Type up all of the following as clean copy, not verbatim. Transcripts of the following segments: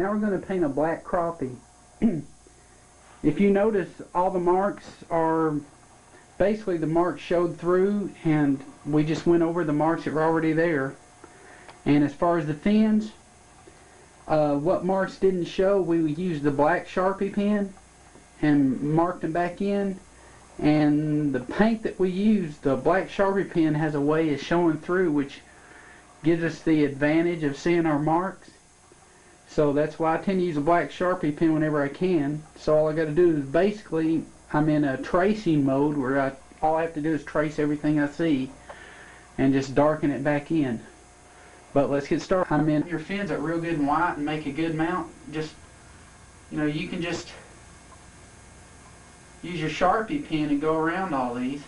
Now we're going to paint a black crappie. If you notice, all the marks are basically the marks showed through, and we just went over the marks that were already there. And as far as the fins, what marks didn't show, we used the black Sharpie pen and marked them back in. And the paint that we used, the black Sharpie pen, has a way of showing through, which gives us the advantage of seeing our marks. So that's why I tend to use a black Sharpie pen whenever I can. So all I got to do is basically, I'm in a tracing mode where all I have to do is trace everything I see and just darken it back in. But let's get started. I'm in your fins up real good and white and make a good mount. Just, you can just use your Sharpie pen and go around all these.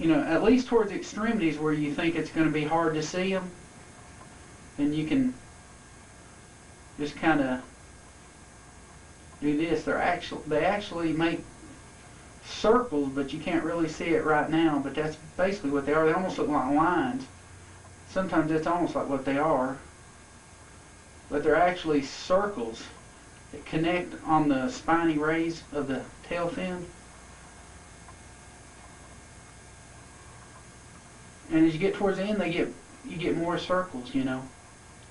At least towards the extremities where you think it's going to be hard to see them. Then you can just kind of do this. They actually make circles, but you can't really see it right now. But that's basically what they are. They almost look like lines. Sometimes it's almost like what they are. But they're actually circles that connect on the spiny rays of the tail fin. And as you get towards the end, you get more circles,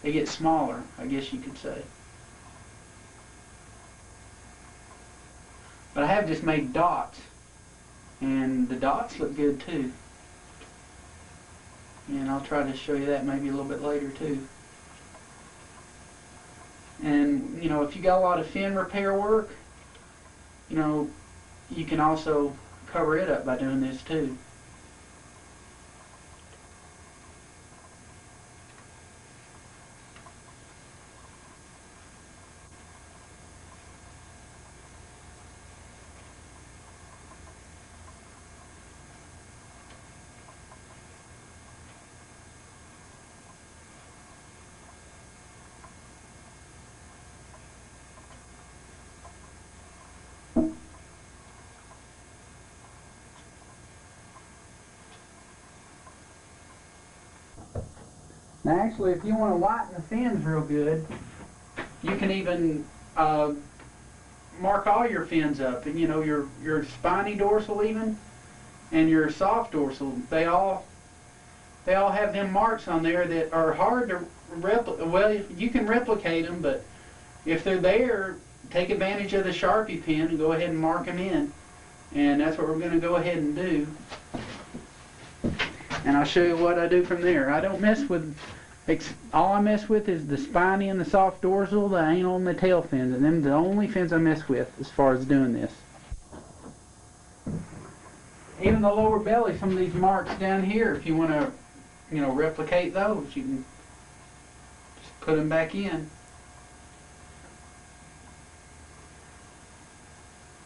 They get smaller, I guess you could say. But I have just made dots, and the dots look good too. And I'll try to show you that maybe a little bit later too. And if you got a lot of fin repair work, you can also cover it up by doing this too. Now actually, if you want to whiten the fins real good, you can even mark all your fins up. And your spiny dorsal even, and your soft dorsal, they all have them marks on there that are hard to replicate. Well, you can replicate them, but if they're there, take advantage of the Sharpie pen and go ahead and mark them in. And that's what we're going to go ahead and do. And I'll show you what I do from there. I don't mess with, all I mess with is the spiny and the soft dorsal, the anal and the tail fins. And them the only fins I mess with as far as doing this. Even the lower belly, some of these marks down here, if you want to, replicate those, you can just put them back in.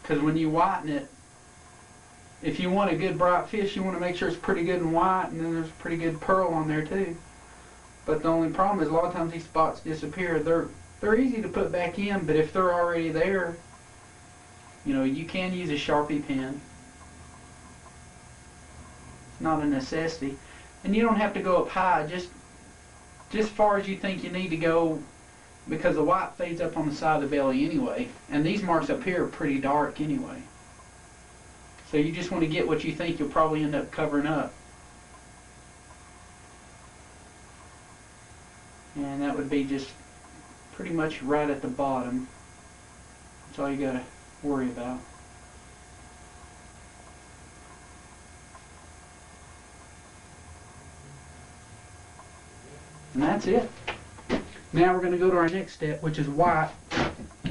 Because when you whiten it, if you want a good bright fish, you want to make sure it's pretty good and white, and then there's a pretty good pearl on there too. But the only problem is a lot of times these spots disappear. They're easy to put back in, but if they're already there, you can use a Sharpie pen. It's not a necessity. And you don't have to go up high, just far as you think you need to go, because the white fades up on the side of the belly anyway. And these marks up here are pretty dark anyway. So you just want to get what you think you'll probably end up covering up. And that would be just pretty much right at the bottom. That's all you got to worry about. And that's it. Now we're going to go to our next step, which is white.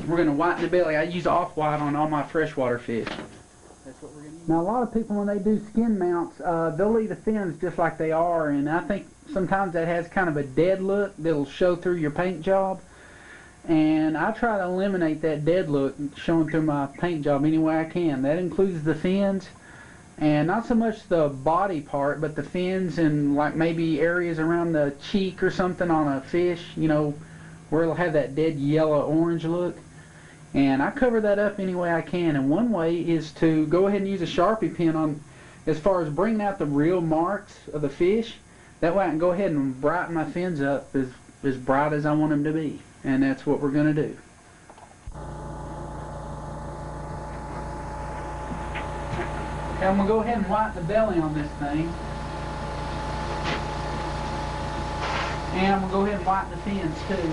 We're going to whiten the belly. I use off-white on all my freshwater fish. That's what we're going to use. Now a lot of people, when they do skin mounts, they'll leave the fins just like they are, and I think sometimes that has kind of a dead look that'll show through your paint job. And I try to eliminate that dead look showing through my paint job any way I can. That includes the fins, and not so much the body part, but the fins and like maybe areas around the cheek or something on a fish, where it'll have that dead yellow-orange look. And I cover that up any way I can, and one way is to go ahead and use a Sharpie pen on, as far as bringing out the real marks of the fish. That way I can go ahead and brighten my fins up as bright as I want them to be, and that's what we're going to do. Okay, I'm going to go ahead and whiten the belly on this thing. And I'm going to go ahead and whiten the fins too.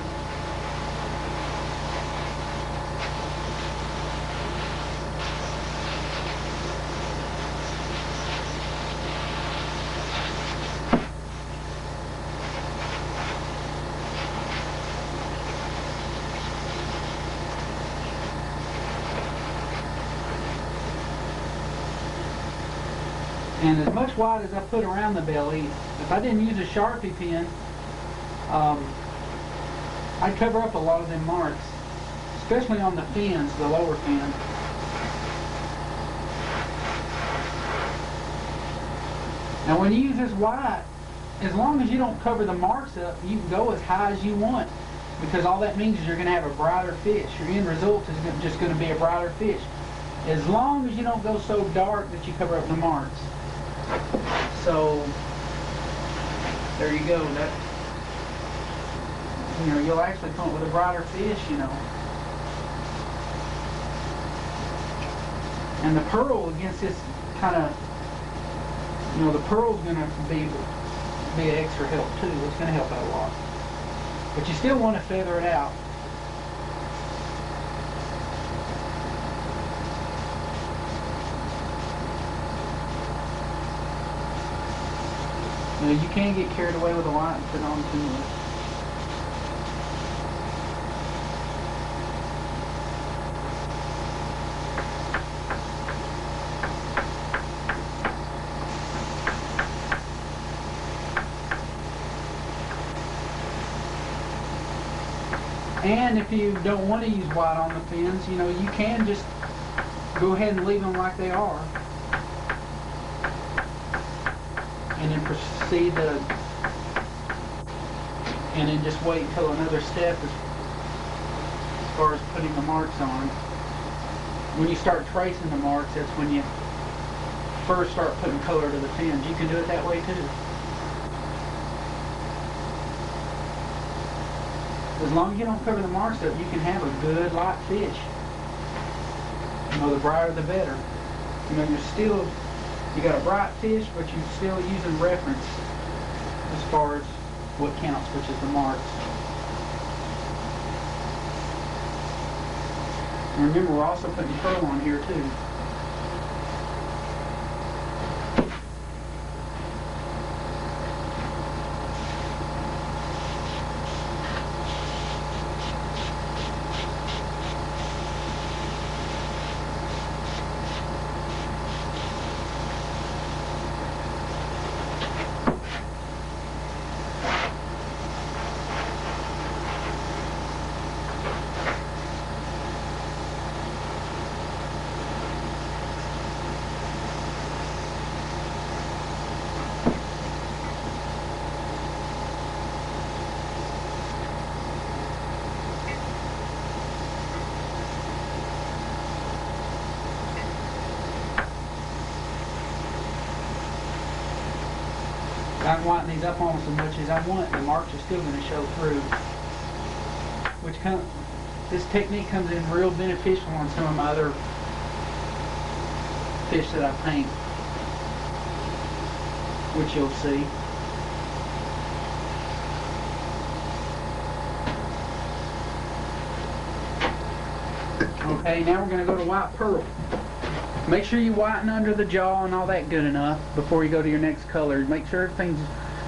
And as much white as I put around the belly, if I didn't use a Sharpie pen, I'd cover up a lot of them marks, especially on the fins, the lower fin. Now when you use this white, as long as you don't cover the marks up, you can go as high as you want, because all that means is you're going to have a brighter fish. Your end result is just going to be a brighter fish, as long as you don't go so dark that you cover up the marks. So there you go. That, you know, you'll actually come up with a brighter fish, you know. And the pearl against this kind of, you know, the pearl's going to be an extra help too. It's going to help out a lot. But you still want to feather it out. You know, you can't get carried away with the white and put on too much. And if you don't want to use white on the fins, you know, you can just go ahead and leave them like they are. And then proceed to, and then just wait until another step as far as putting the marks on. When you start tracing the marks, that's when you first start putting color to the fins. You can do it that way too. As long as you don't cover the marks up, you can have a good light fish. You know, the brighter the better. You know, you got a bright fish, but you're still using reference as far as what counts, which is the marks. And remember, we're also putting pearl on here too. I can whiten these up almost as much as I want, the marks are still going to show through. This technique comes in real beneficial on some of my other fish that I paint, which you'll see. Okay, now we're going to go to white pearl. Make sure you whiten under the jaw and all that good enough before you go to your next color. Make sure everything's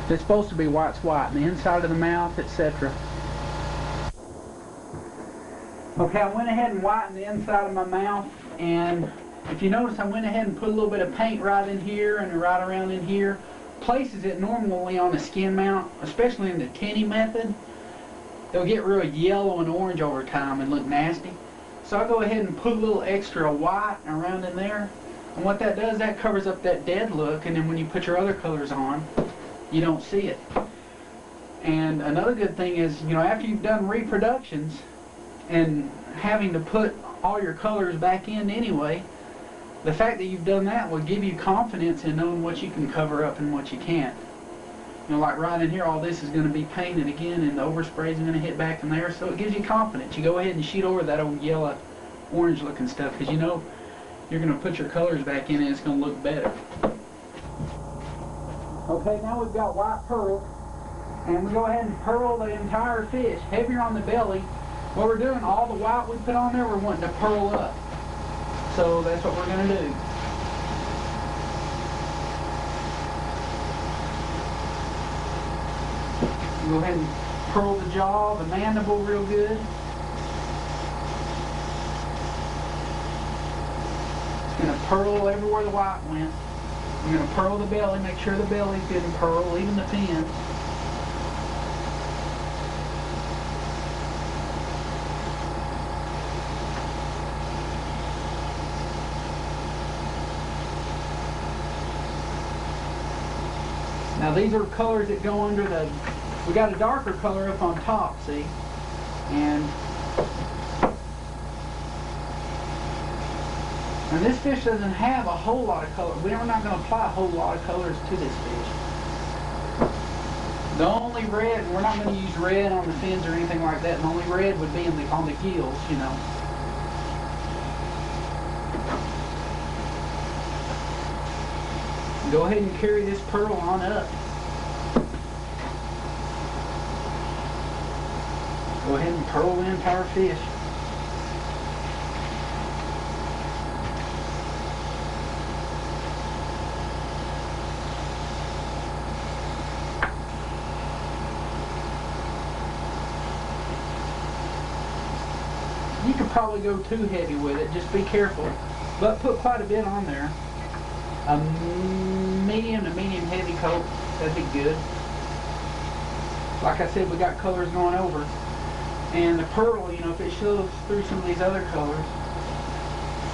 that's supposed to be white's white, and the inside of the mouth, etc. Okay, I went ahead and whitened the inside of my mouth, and if you notice, I went ahead and put a little bit of paint right in here and right around in here. Places it normally on a skin mount, especially in the tinny method, they'll get real yellow and orange over time and look nasty. So I go ahead and put a little extra white around in there, and what that does, that covers up that dead look, and then when you put your other colors on, you don't see it. And another good thing is, you know, after you've done reproductions and having to put all your colors back in anyway, the fact that you've done that will give you confidence in knowing what you can cover up and what you can't. You know, like right in here, all this is going to be painted again, and the overspray is going to hit back in there, so it gives you confidence. You go ahead and sheet over that old yellow, orange looking stuff, because you know you're going to put your colors back in and it's going to look better. Okay, now we've got white pearl, and we go ahead and pearl the entire fish, heavier on the belly. What we're doing, all the white we put on there, we're wanting to pearl up. So that's what we're going to do. Go ahead and pearl the jaw, the mandible real good. It's going to pearl everywhere the white went. We're going to pearl the belly, make sure the belly's good and pearl, even the fins. Now these are colors that go under the, we got a darker color up on top, see? And this fish doesn't have a whole lot of color. We're not going to apply a whole lot of colors to this fish. The only red, we're not going to use red on the fins or anything like that. The only red would be on the gills, you know. Go ahead and carry this pearl on up. Go ahead and pearl the entire fish. You could probably go too heavy with it, just be careful. But put quite a bit on there. A medium to medium heavy coat, that'd be good. Like I said, we got colors going over. And the pearl, you know, if it shows through some of these other colors,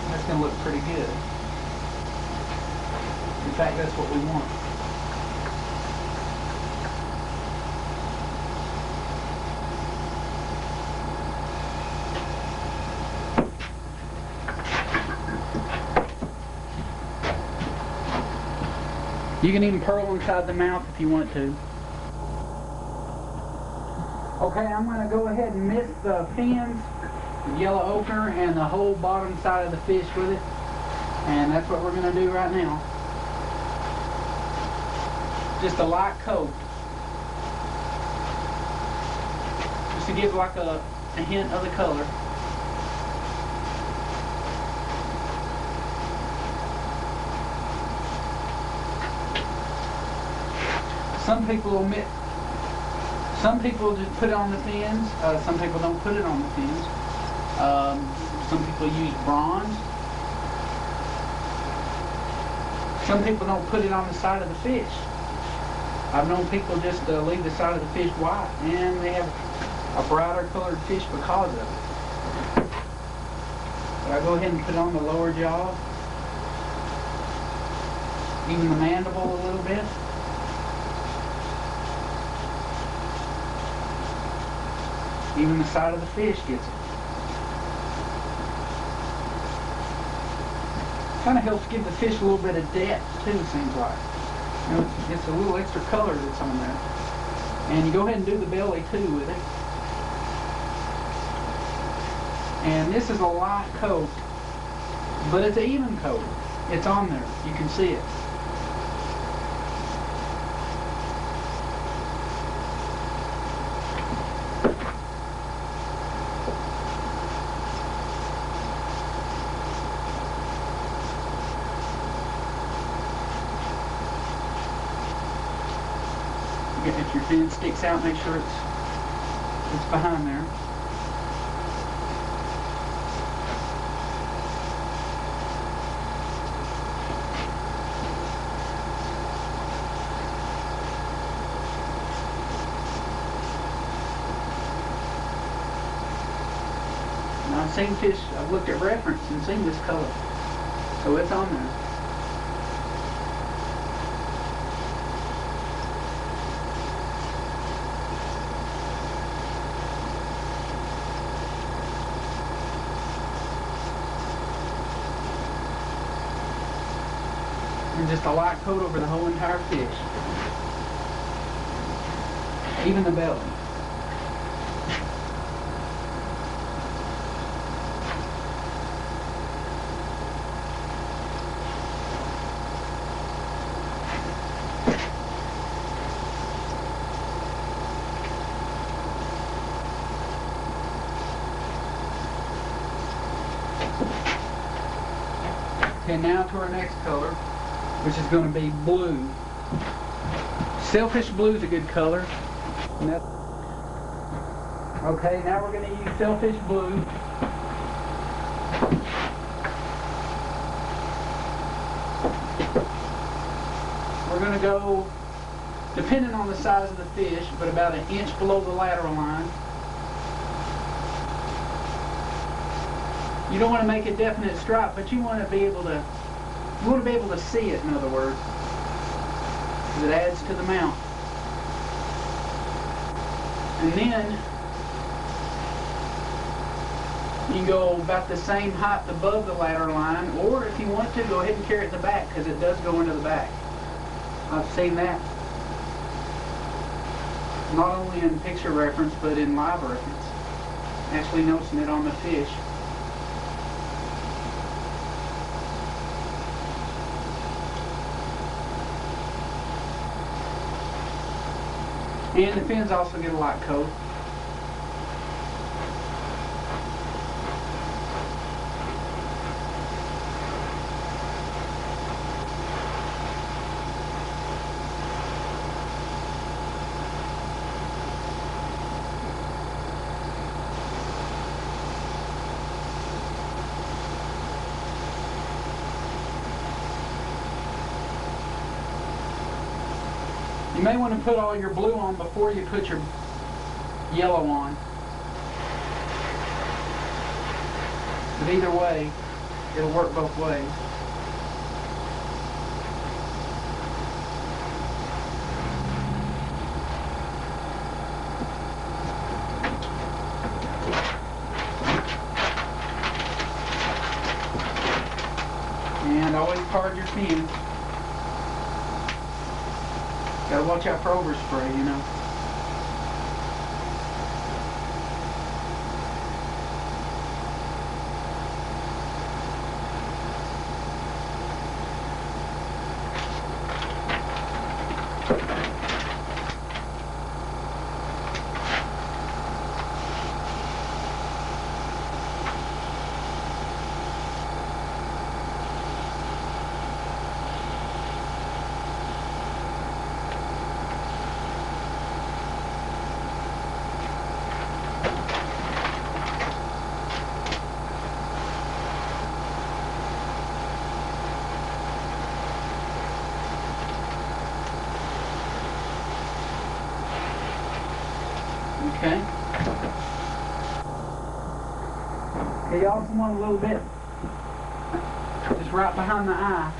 that's going to look pretty good. In fact, that's what we want. You can even pearl inside the mouth if you want to. Okay, I'm going to go ahead and mist the fins, the yellow ochre, and the whole bottom side of the fish with it. And that's what we're going to do right now. Just a light coat. Just to give like a hint of the color. Some people just put it on the fins. Some people don't put it on the fins. Some people use bronze. Some people don't put it on the side of the fish. I've known people just leave the side of the fish white, and they have a brighter colored fish because of it. But I go ahead and put on the lower jaw, even the mandible a little bit. Even the side of the fish gets it. Kind of helps give the fish a little bit of depth too, seems like. You know, it's a little extra color that's on there. And you go ahead and do the belly too with it. And this is a light coat, but it's an even coat. It's on there. You can see it. If your fin sticks out, make sure it's behind there. Now I've seen fish, I've looked at reference and seen this color, so it's on there. And just a light coat over the whole entire fish. even the belly. Okay, now to our next color, which is going to be blue. Sailfish blue is a good color. Okay, now we're going to use sailfish blue. We're going to go, depending on the size of the fish, but about an inch below the lateral line. You don't want to make a definite stripe, but you want to be able to see it, in other words, because it adds to the mount. And then you can go about the same height above the lateral line, or if you want to, go ahead and carry it in the back, because it does go into the back. I've seen that not only in picture reference, but in live reference, actually noticing it on the fish. And the fins also get a light coat. You may want to put all your blue on before you put your yellow on. But either way, it'll work both ways. And always card your fins. Gotta watch out for overspray, you know. Okay. Okay, you also want a little bit just right behind the eye.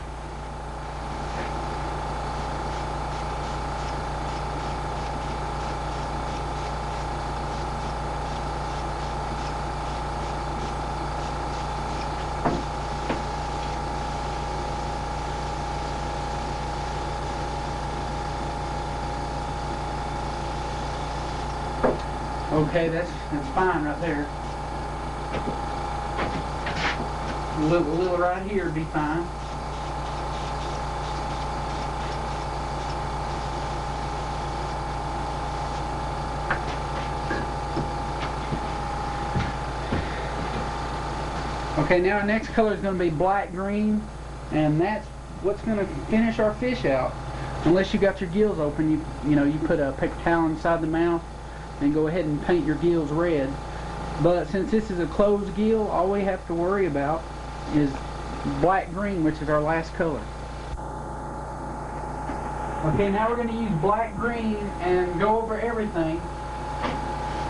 Okay, that's fine right there. A little right here would be fine. Okay, now our next color is going to be black green, and that's what's going to finish our fish out. Unless you got your gills open, you know, you put a paper towel inside the mouth and go ahead and paint your gills red. But since this is a closed gill, all we have to worry about is black green, which is our last color. Okay, now we're going to use black green and go over everything.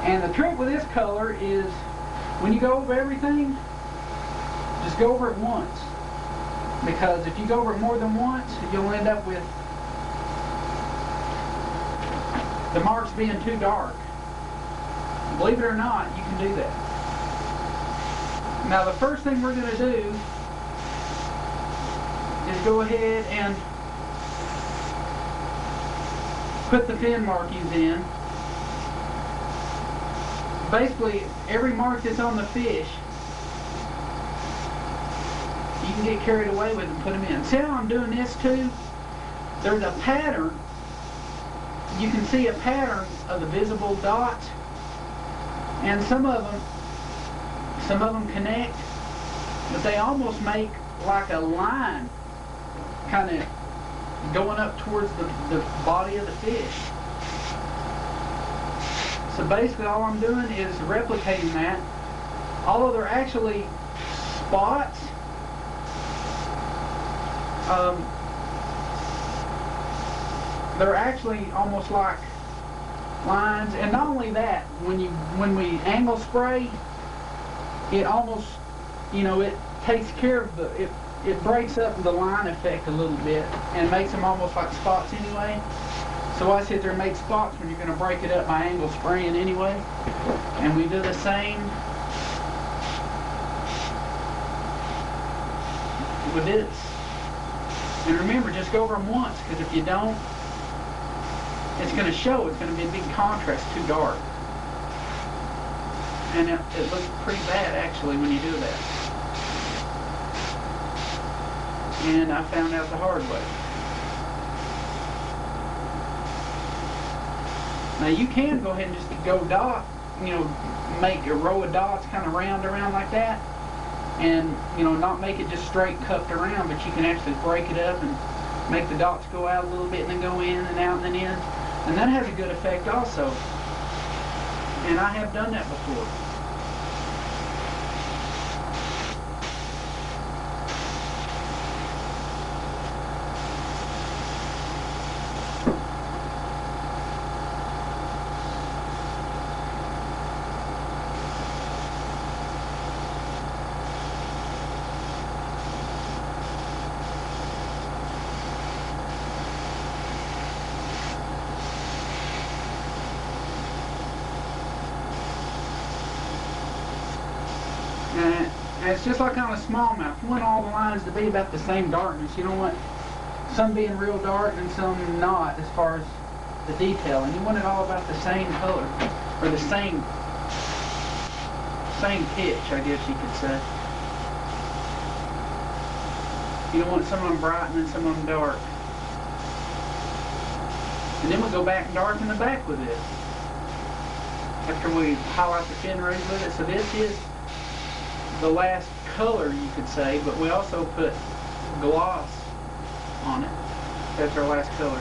And the trick with this color is when you go over everything, just go over it once. Because if you go over it more than once, you'll end up with the marks being too dark. Believe it or not, you can do that. Now the first thing we're going to do is go ahead and put the fin markings in. basically every mark that's on the fish, you can get carried away with and put them in. See how I'm doing this too? There's a pattern. You can see a pattern of the visible dots, and some of them connect, but they almost make like a line kind of going up towards the body of the fish. So basically all I'm doing is replicating that. Although they're actually spots, they're actually almost like lines. And not only that, when we angle spray, it almost, you know, it takes care of it breaks up the line effect a little bit and makes them almost like spots anyway. So I sit there and make spots when you're going to break it up by angle spraying anyway. And we do the same with this. And remember, just go over them once, because if you don't, it's going to show. It's going to be a big contrast, too dark. And it looks pretty bad actually when you do that. And I found out the hard way. Now you can go ahead and just go dot, you know, make a row of dots kind of round around like that, and you know, not make it just straight cupped around, but you can actually break it up and make the dots go out a little bit and then go in and out and then in, and that has a good effect also. And I have done that before. And it's just like on a smallmouth. You want all the lines to be about the same darkness. You don't want some being real dark and some not as far as the detail. And you want it all about the same color, or the same pitch, I guess you could say. You don't want some of them bright and then some of them dark. And then we'll go back and darken the back with this after we highlight the fin rays with it. So this is the last color, you could say, but we also put gloss on it. That's our last color.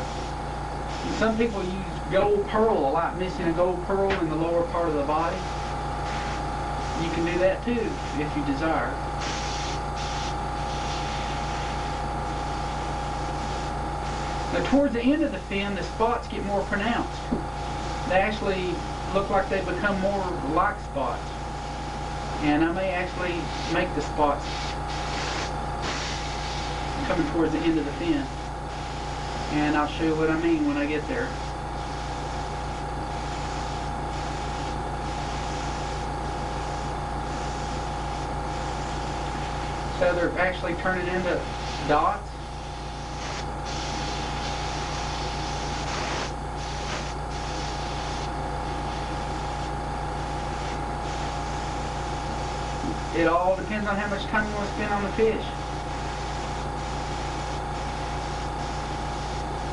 And some people use gold pearl a lot, missing a gold pearl in the lower part of the body. You can do that too if you desire. Now towards the end of the fin, the spots get more pronounced. They actually look like they become more like spots. And I may actually make the spots coming towards the end of the fin. And I'll show you what I mean when I get there. So they're actually turning into dots. It all depends on how much time you want to spend on the fish.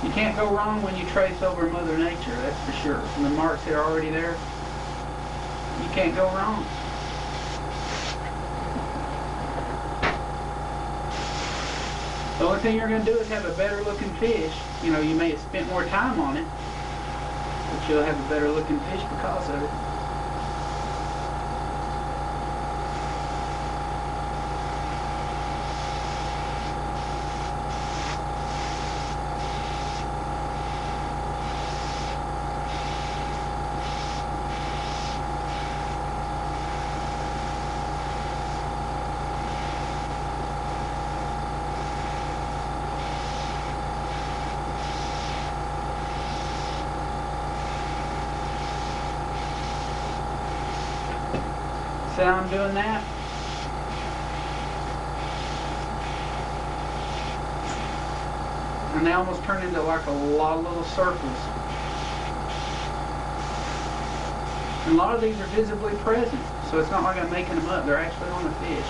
You can't go wrong when you trace over Mother Nature, that's for sure. And the marks that are already there, you can't go wrong. The only thing you're going to do is have a better looking fish. You know, you may have spent more time on it, but you'll have a better looking fish because of it. So I'm doing that. And they almost turn into like a lot of little circles. And a lot of these are visibly present, so it's not like I'm making them up. They're actually on the fish.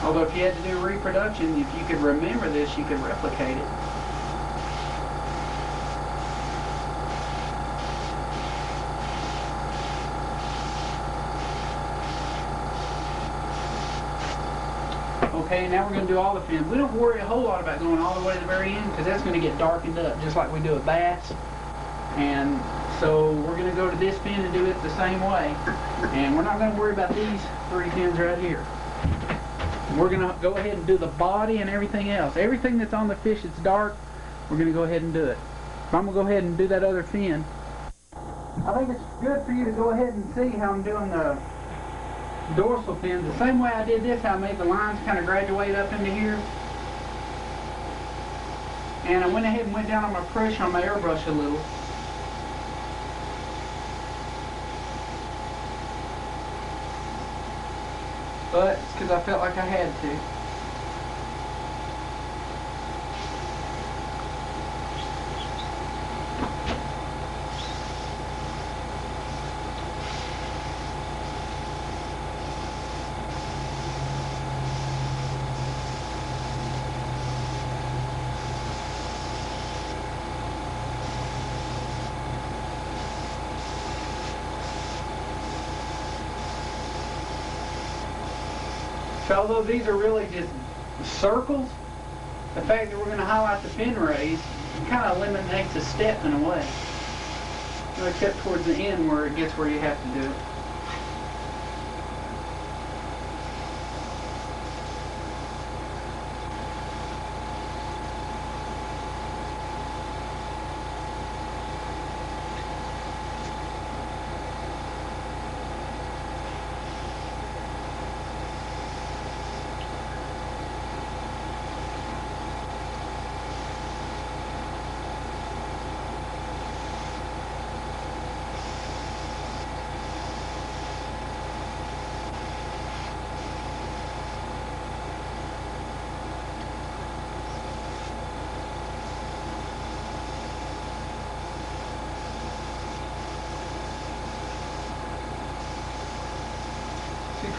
Although if you had to do reproduction, if you could remember this, you could replicate it. Okay, now we're going to do all the fins. We don't worry a whole lot about going all the way to the very end because that's going to get darkened up just like we do a bass. And so we're going to go to this fin and do it the same way. And we're not going to worry about these 3 fins right here. We're going to go ahead and do the body and everything else. Everything that's on the fish that's dark, we're going to go ahead and do it. So I'm going to go ahead and do that other fin. I think it's good for you to go ahead and see how I'm doing the dorsal fins. The same way I did this, how I made the lines kind of graduate up into here. And I went ahead and went down on my pressure on my airbrush a little. But it's because I felt like I had to. So although these are really just circles, the fact that we're going to highlight the fin rays kind of eliminates a step in a way. Except towards the end where it gets where you have to do it.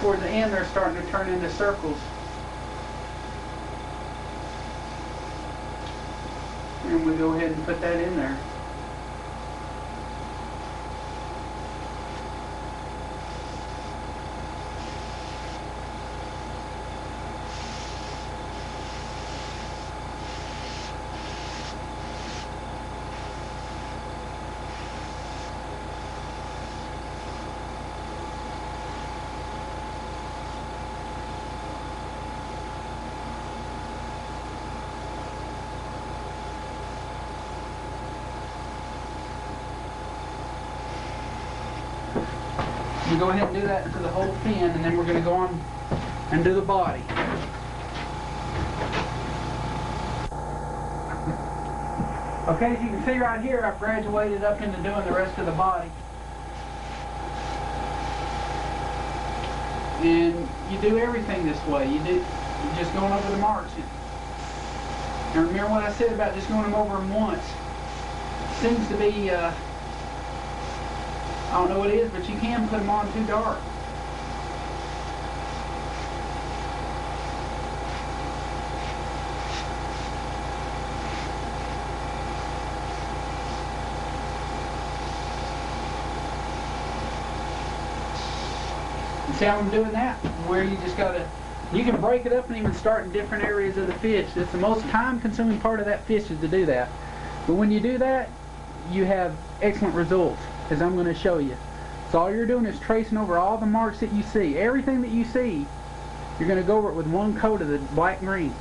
Toward the end, they're starting to turn into circles. And we go ahead and put that in there. You go ahead and do that to the whole fin, and then we're going to go on and do the body. Okay, as you can see right here, I've graduated up into doing the rest of the body. And you do everything this way. You're just going over the marks. And remember what I said about just going them over them once. Seems to be I don't know what it is, but you can put them on too dark. You see how I'm doing that? Where you just gotta, you can break it up and even start in different areas of the fish. It's the most time-consuming part of that fish is to do that. But when you do that, you have excellent results, as I'm going to show you. So all you're doing is tracing over all the marks that you see. Everything that you see, you're going to go over it with one coat of the black green.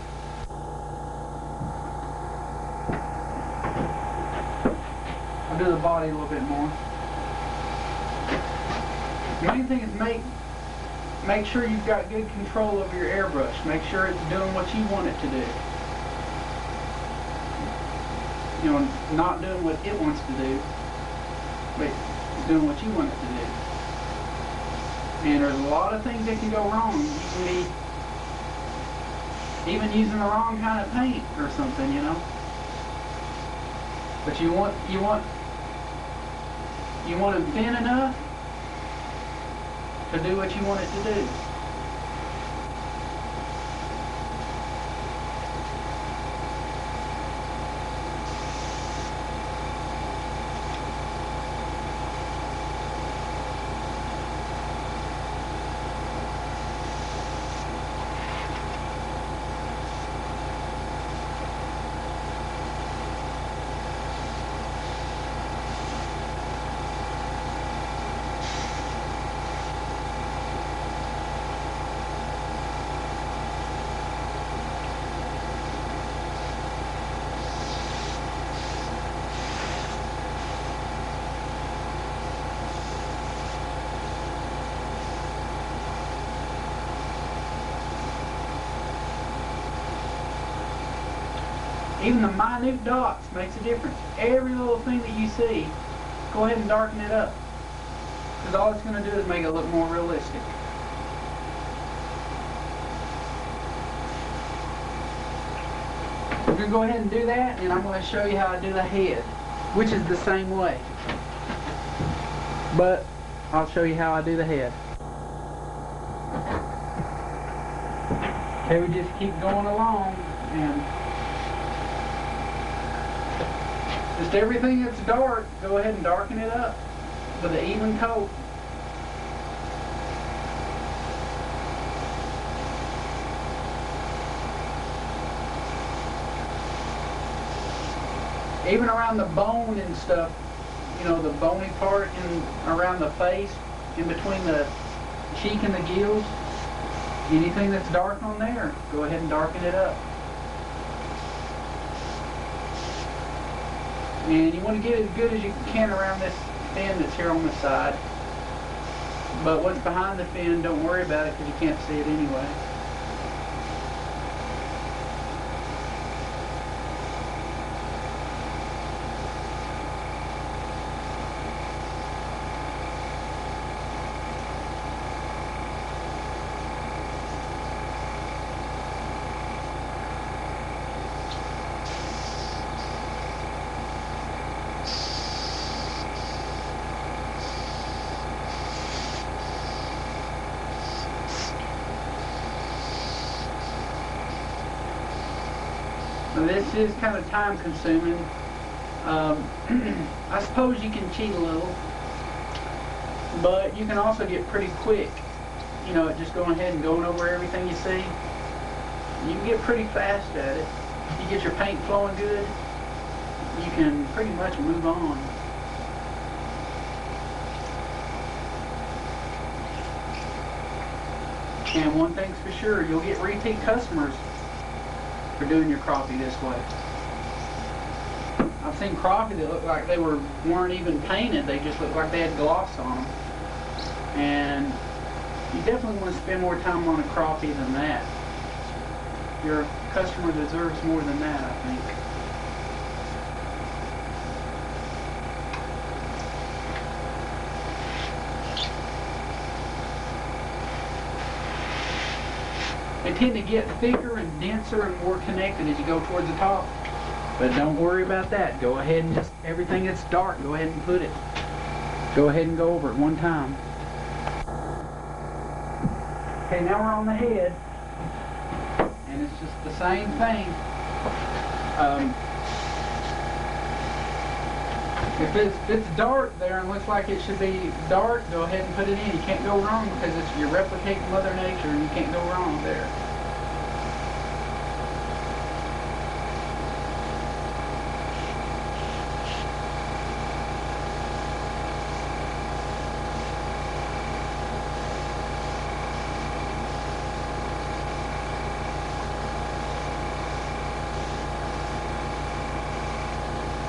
I'll do the body a little bit more. The main thing is make sure you've got good control over your airbrush. Make sure it's doing what you want it to do. You know, not doing what it wants to do, but it's doing what you want it to do. And there's a lot of things that can go wrong. You can be even using the wrong kind of paint or something, you know. But you want You want them thin enough to do what you want it to do. Even the minute dots makes a difference. Every little thing that you see, go ahead and darken it up. Because all it's going to do is make it look more realistic. We're going to go ahead and do that, and I'm going to show you how I do the head, which is the same way. But I'll show you how I do the head. Okay, we just keep going along, and just everything that's dark, go ahead and darken it up with an even coat. Even around the bone and stuff, you know, the bony part around the face, in between the cheek and the gills, anything that's dark on there, go ahead and darken it up. And you want to get it as good as you can around this fin that's here on the side. But what's behind the fin, don't worry about it because you can't see it anyway. This is kind of time consuming. I suppose you can cheat a little, but you can also get pretty quick, you know, at just going ahead and going over everything you see. You can get pretty fast at it. You get your paint flowing good, you can pretty much move on. And one thing's for sure, you'll get repeat customers for doing your crappie this way. I've seen crappie that look like they weren't even painted, they just looked like they had gloss on them. And you definitely want to spend more time on a crappie than that. Your customer deserves more than that, I think. They tend to get thicker and denser and more connected as you go towards the top. But don't worry about that. Go ahead and just, everything that's dark, go ahead and put it. Go ahead and go over it one time. Okay, now we're on the head. And it's just the same thing. If it's dark there and looks like it should be dark, go ahead and put it in. You can't go wrong because you're replicating Mother Nature and you can't go wrong there.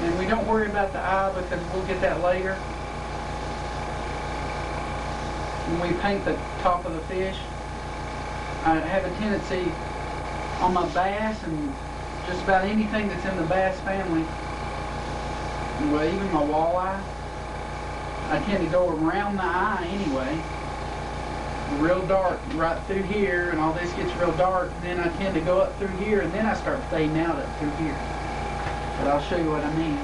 And we don't worry about the eye because we'll get that later. When we paint the top of the fish, I have a tendency on my bass and just about anything that's in the bass family, well, even my walleye, I tend to go around the eye anyway, real dark right through here, and all this gets real dark, then I tend to go up through here, and then I start fading out up through here. But I'll show you what I mean.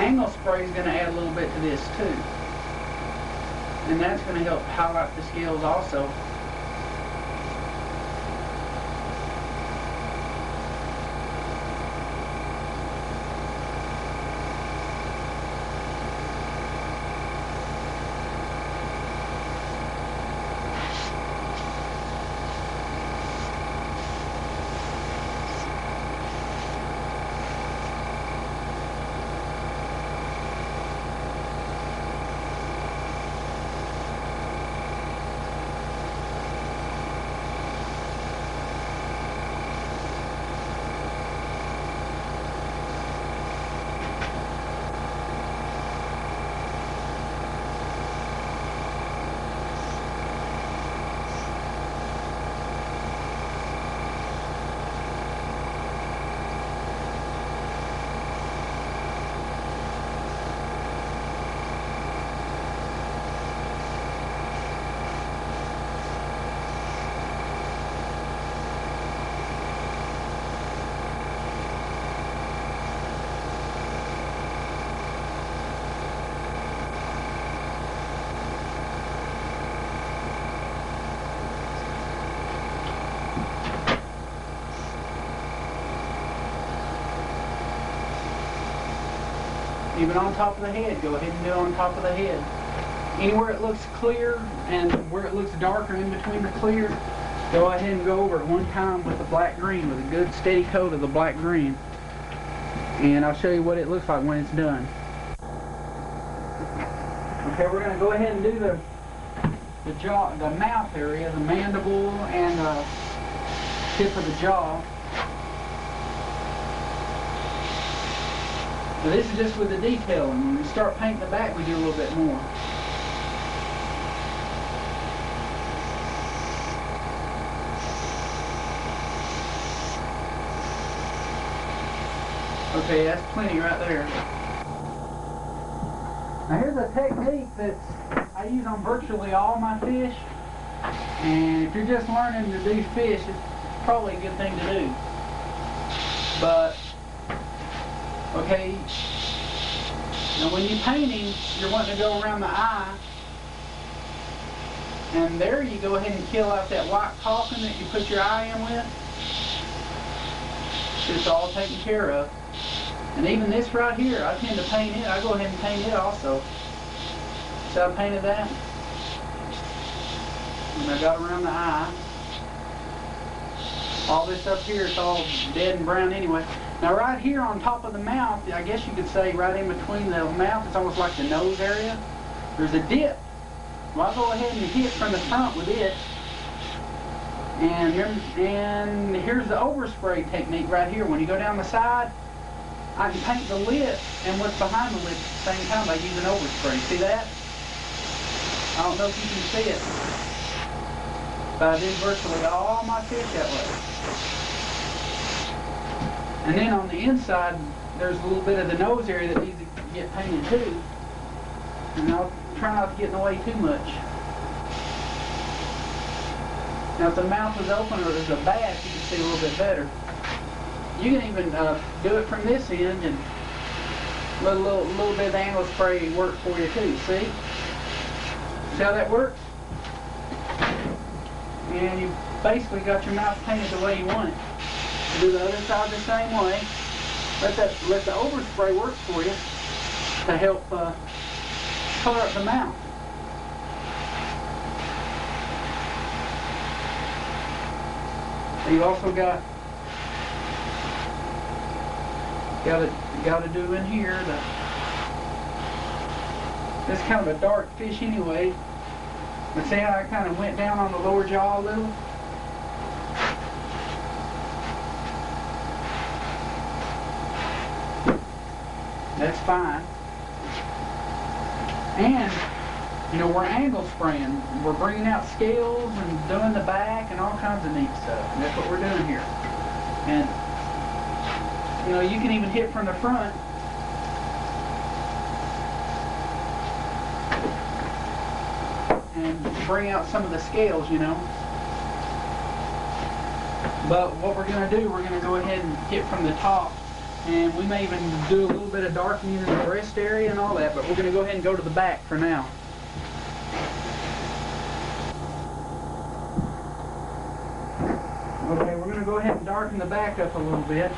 angle spray is going to add a little bit to this too. And that's going to help highlight the scales also. Even on top of the head, go ahead and do it on top of the head. Anywhere it looks clear and where it looks darker in between the clear, go ahead and go over it one time with the black green, with a good steady coat of the black green. And I'll show you what it looks like when it's done. Okay, we're going to go ahead and do the jaw, the mouth area, the mandible and the tip of the jaw. Now this is just with the detailing. When we start painting the back, we do a little bit more. Okay, that's plenty right there. Now here's a technique that I use on virtually all my fish. And if you're just learning to do fish, it's probably a good thing to do. But okay, now when you're painting, you're wanting to go around the eye, and there you go ahead and kill out that white coffin that you put your eye in with. It's all taken care of. And even this right here, I tend to paint it. I go ahead and paint it also. So I painted that, and I got around the eye. All this up here is all dead and brown anyway. Now right here on top of the mouth, I guess you could say right in between the mouth, it's almost like the nose area. There's a dip. Well, I'll go ahead and hit from the front with it. And here's the overspray technique right here. When you go down the side, I can paint the lip and what's behind the lip at the same time by using overspray. See that? I don't know if you can see it, but I do virtually all my fish that way. And then on the inside, there's a little bit of the nose area that needs to get painted too. And I'll try not to get in the way too much. Now if the mouth is open or there's a bass, you can see a little bit better. You can even do it from this end and let a little bit of angle spray work for you too, see? See how that works? And you basically got your mouth painted the way you want it. Do the other side the same way. Let the overspray work for you to help color up the mouth. You also got to do in here this kind of a dark fish anyway. But see how I kind of went down on the lower jaw a little? That's fine. And, you know, we're angle spraying. We're bringing out scales and doing the back and all kinds of neat stuff. And that's what we're doing here. And, you know, you can even hit from the front. And bring out some of the scales, you know. But what we're going to do, we're going to go ahead and hit from the top And we may even do a little bit of darkening in the breast area and all that, but we're going to go ahead and go to the back for now. Okay, we're going to go ahead and darken the back up a little bit.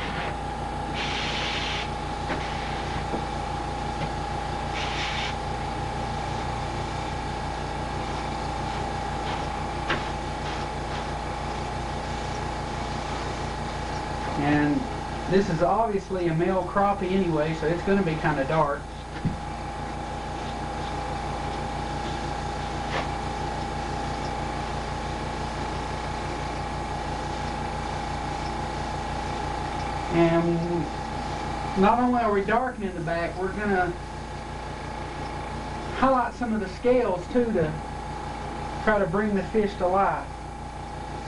And this is obviously a male crappie anyway, so it's going to be kind of dark. And not only are we darkening the back, we're going to highlight some of the scales too to try to bring the fish to life.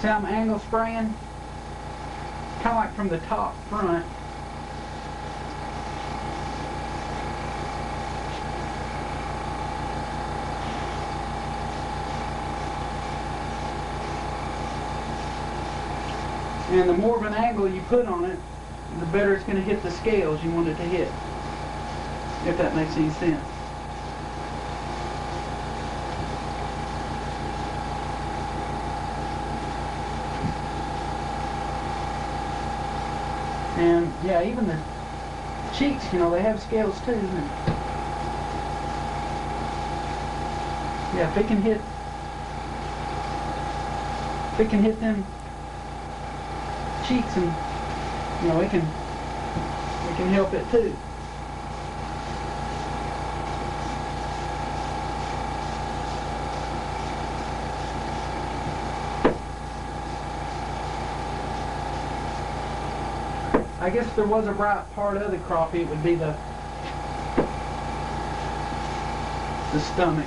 See how I'm angle spraying? Kind of like from the top front. And the more of an angle you put on it, the better it's going to hit the scales you want it to hit. If that makes any sense. And yeah, even the cheeks, you know, they have scales too. And yeah, if it can hit them cheeks, and you know, it can help it too. I guess if there was a bright part of the crappie, it would be the stomach.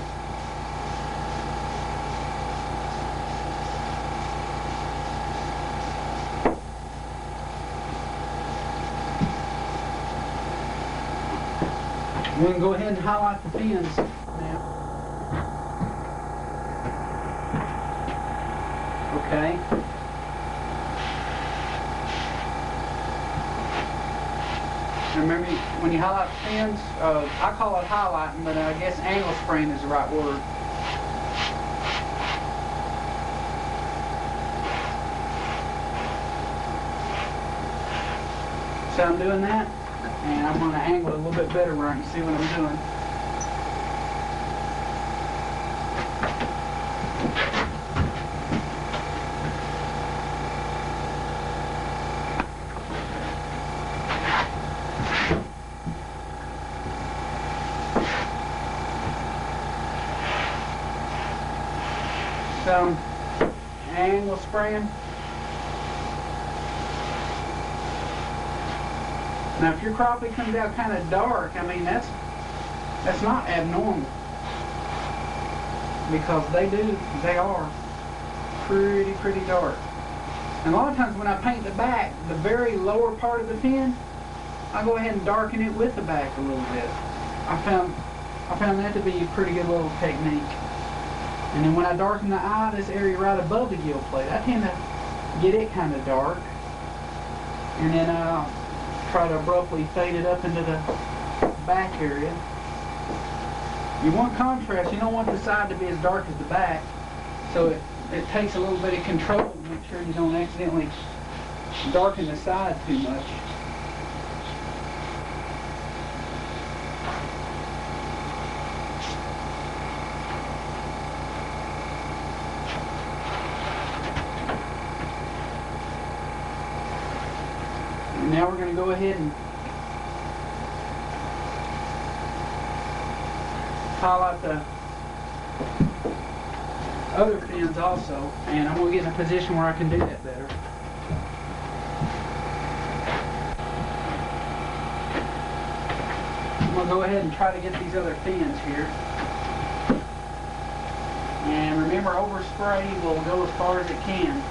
We're going to go ahead and highlight the fins now. Okay. Remember, when you highlight the fins, I call it highlighting, but I guess angle spraying is the right word. So I'm doing that, and I'm going to angle it a little bit better where I can see what I'm doing. Some angle spraying. Now if your crappie comes out kind of dark, I mean that's not abnormal, because they are pretty dark. And a lot of times when I paint the back, the very lower part of the fin, I go ahead and darken it with the back a little bit. I found that to be a pretty good little technique. And then when I darken the eye, this area right above the gill plate, I tend to get it kind of dark. And then I'll try to abruptly fade it up into the back area. You want contrast. You don't want the side to be as dark as the back. So it takes a little bit of control to make sure you don't accidentally darken the side too much. Now we're going to go ahead and highlight the other fins also, and I'm going to get in a position where I can do that better. I'm going to go ahead and try to get these other fins here. And remember, overspray will go as far as it can.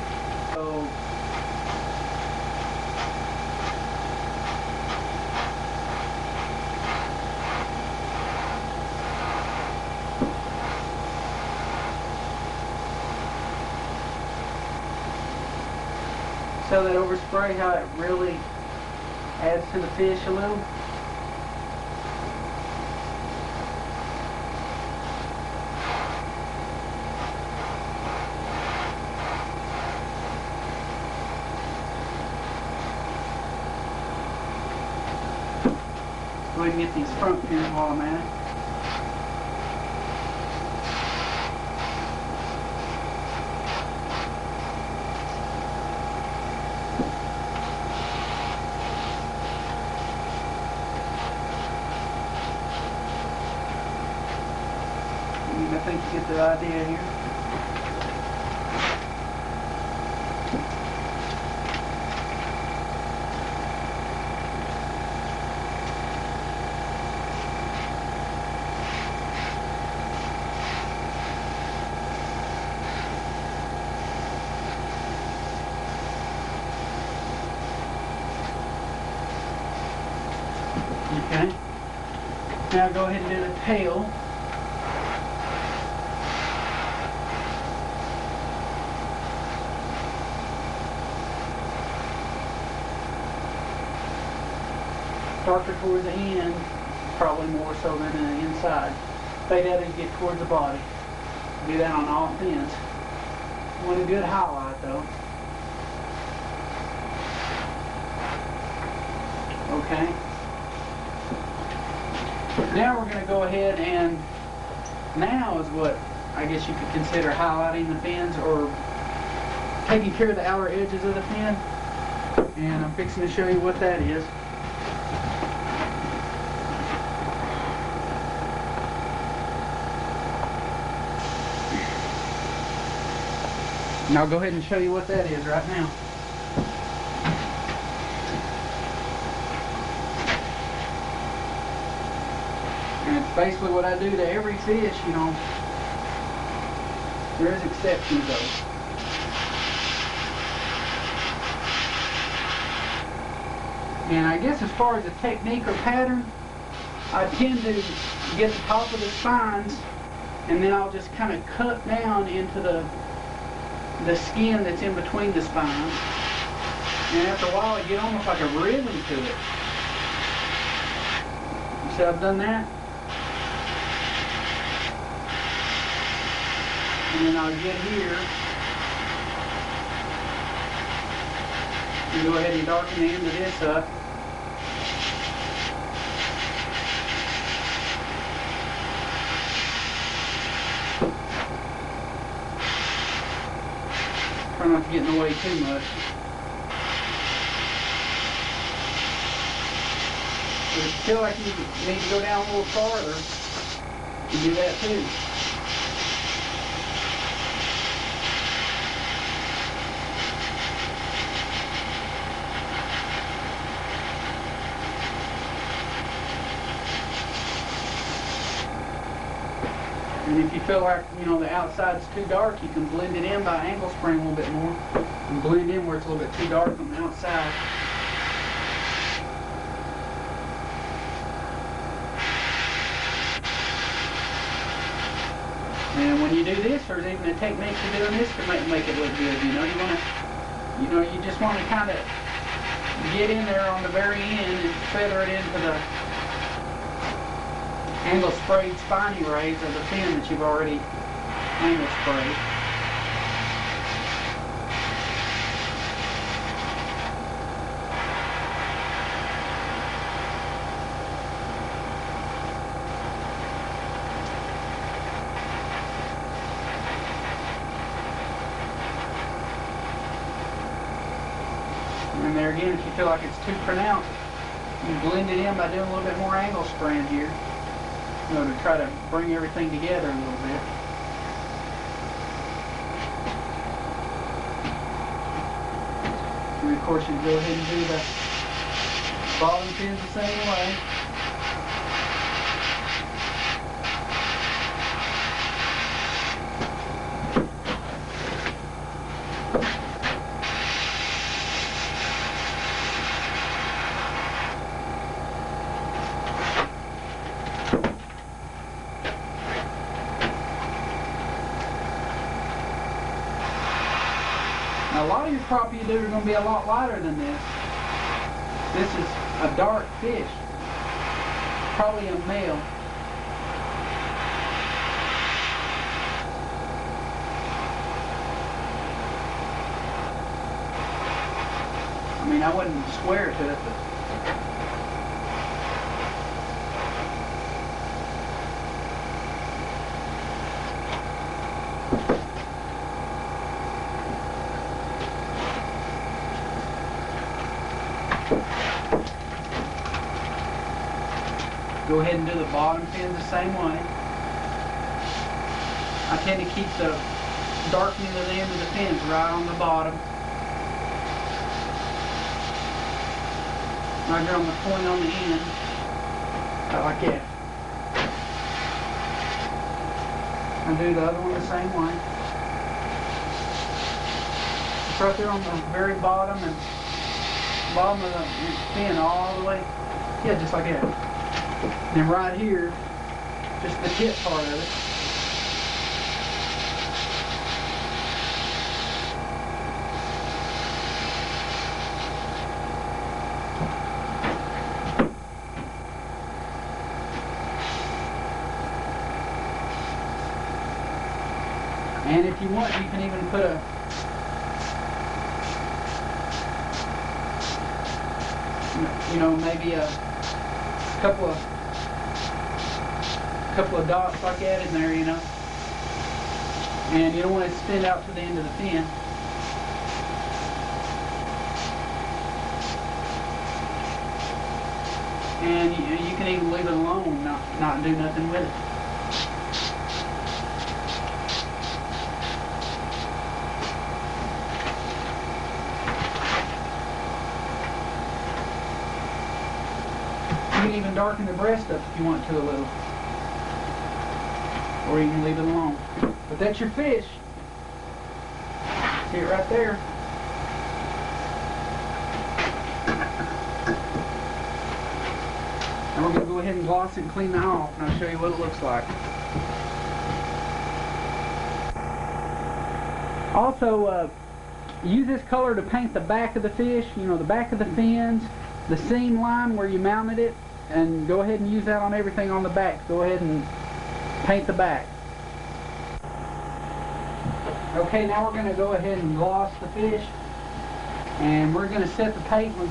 So that overspray, how it really Adds to the fish a little. Go ahead and get these front pins while I'm at it. I think you get the idea here. Okay. Now go ahead and do the tail. Darker towards the end, probably more so than the inside. Fade out as you get towards the body. Do that on all fins. Want a good highlight though. Okay. Now we're going to go ahead and now is what I guess you could consider highlighting the fins or taking care of the outer edges of the fin. And I'm fixing to show you what that is. And I'll go ahead and show you what that is right now. And it's basically what I do to every fish, you know. There is exceptions though. And I guess as far as the technique or pattern, I tend to get the top of the spines and then I'll just kind of cut down into the skin that's in between the spines. And after a while I get almost like a rhythm to it. You see I've done that? And then I'll get here and go ahead and darken the end of this up. Try not to get in the way too much. But if you feel like you need to go down a little farther, you do that too. And if you feel like, you know, the outside's too dark, you can blend it in by angle spraying a little bit more. And blend in where it's a little bit too dark on the outside. And when you do this, there's even a technique for doing this to make it look good. You know, you just want to kind of get in there on the very end and feather it into the angle sprayed spiny rays of the fin that you've already angle sprayed. And there again, if you feel like it's too pronounced, you blend it in by doing a little bit more angle spraying here. You know, to try to bring everything together a little bit. And of course you go ahead and do the bottom fins the same way. Now, a lot of your crappie you do are going to be a lot lighter than this. This is a dark fish, probably a male. I mean, I wouldn't swear to it, but go ahead and do the bottom fins the same way. I tend to keep the darkening of the end of the fins right on the bottom. Right here on the point on the end. Like that. And do the other one the same way. It's right there on the very bottom and bottom of the fin all the way. Yeah, just like that. And right here, just the tip part of it. And if you want, you can even put a maybe a couple of dots like that in there, and you don't want it to extend out to the end of the fin. And you can even leave it alone, not do nothing with it. You can even darken the breast up if you want to a little. Or you can leave it alone. But that's your fish. See it right there. And we're going to go ahead and gloss it and clean that off, and I'll show you what it looks like. Also, use this color to paint the back of the fish, the back of the fins, the seam line where you mounted it, and go ahead and use that on everything on the back. Go ahead and paint the back. Okay, now we're going to go ahead and gloss the fish, and we're going to set the paint with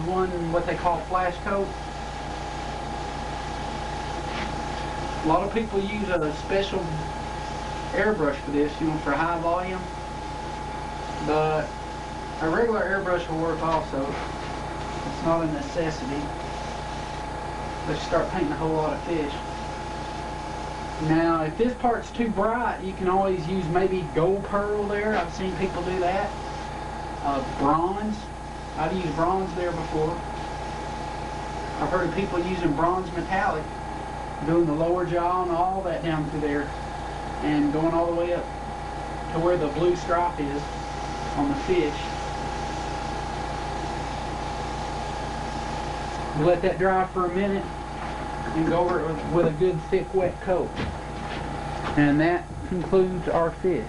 what they call flash coat. A lot of people use a special airbrush for this, for high volume, but a regular airbrush will work also. It's not a necessity. Let's start painting a whole lot of fish. Now, if this part's too bright, you can always use maybe gold pearl there. I've seen people do that. Bronze. I've used bronze there before. I've heard of people using bronze metallic, doing the lower jaw and all that down through there, and going all the way up to where the blue stripe is on the fish. Let that dry for a minute and go over it with a good thick wet coat. And that concludes our fish.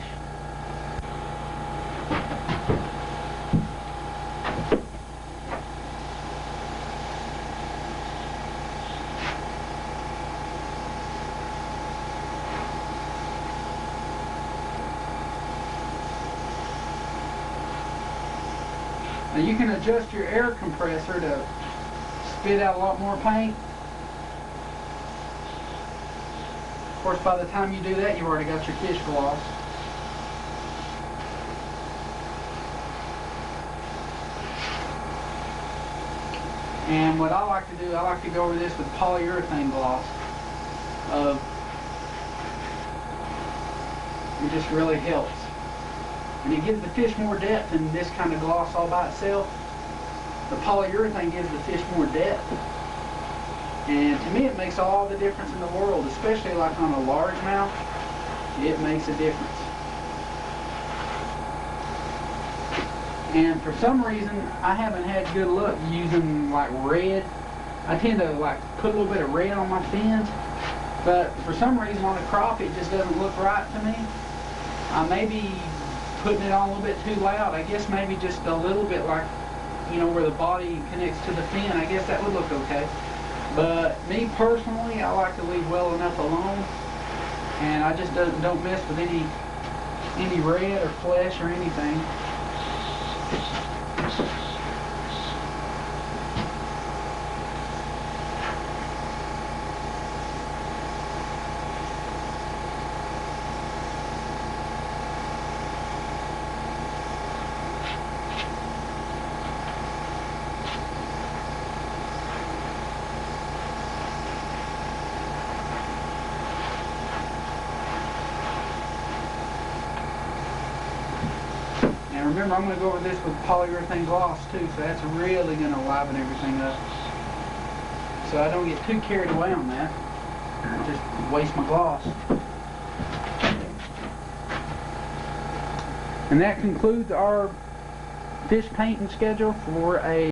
Now you can adjust your air compressor to spit out a lot more paint. Of course, by the time you do that, you've already got your fish gloss. And what I like to do, I like to go over this with polyurethane gloss. It just really helps. And it gives the fish more depth than this kind of gloss all by itself. The polyurethane gives the fish more depth. And to me it makes all the difference in the world, especially like on a largemouth. It makes a difference. And for some reason I haven't had good luck using like red. I tend to like put a little bit of red on my fins, but for some reason on a crappie it just doesn't look right to me. I may be putting it on a little bit too loud. I guess maybe just a little bit like you know, where the body connects to the fin, I guess that would look okay. But me personally, I like to leave well enough alone, and I just don't mess with any red or flesh or anything. And remember, I'm going to go over this with polyurethane gloss too, so that's really going to liven everything up. So I don't get too carried away on that. I just waste my gloss. And that concludes our fish painting schedule for a